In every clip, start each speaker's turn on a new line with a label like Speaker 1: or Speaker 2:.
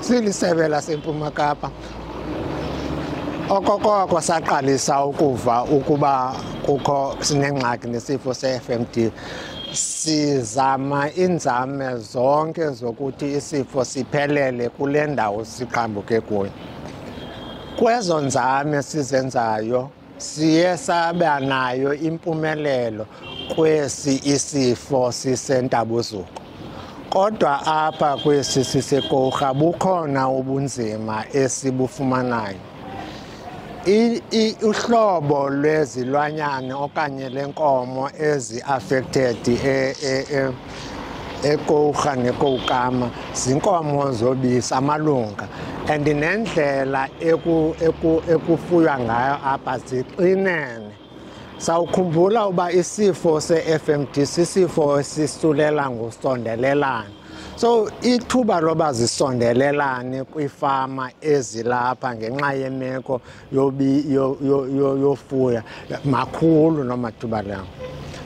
Speaker 1: silisebe laseMpuma Kapa okokoko saqalisa ukuva ukuba kukho sinengxaki nesifo se-FMD. Sizama inzame zonke zokuthi isifo siphelele kule ndawo siqhambuke kuyo. Kwezo nzame sizenzayo siye saba nayo impumelelo kwesi isifo sisentabuzoko. Kodwa apha kwesi siseKouga bukhona ubunzima esibufumanayo. Uhlobo lwezilwanyana okanye lenkomo ezi-affected eKouga neKouKama zinkomo zobisi amalunga, and nendlela ekufuywa ngayo apha zixinene. Sawukhumbula uba isifo se-FMD sisifo esisulela ngosondelelana. So ithuba loba zisondelelane kwifama ezilapha ngenxa yemeko yofuya makhulu nomathuba lawo.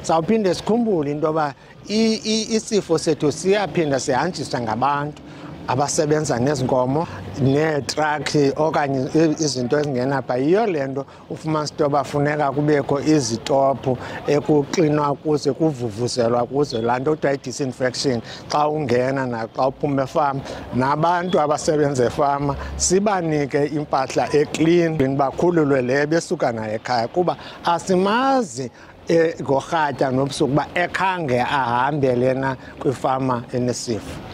Speaker 1: Sawuphinde sikhumbule into yoba isifo sethu siyaphinda sihanjiswa ngabantu abasebenza nezinkomo neetrakhi okanye izinto ezingena pha. Yiyo le nto ufumanisa into yoba funeka kubekho izitophu ekuklinwa kuze kuvuvuzelwa kuze laa nto kuthiwa i-disinfection xa ungena naxa uphuma efama. Nabantu abasebenza efama sibanike impahla eklini bakhululwe le besuka nayo ekhaya kuba asimazi ngorhatya nobusuku uba ekhange ahambe lena kwifama enesifo.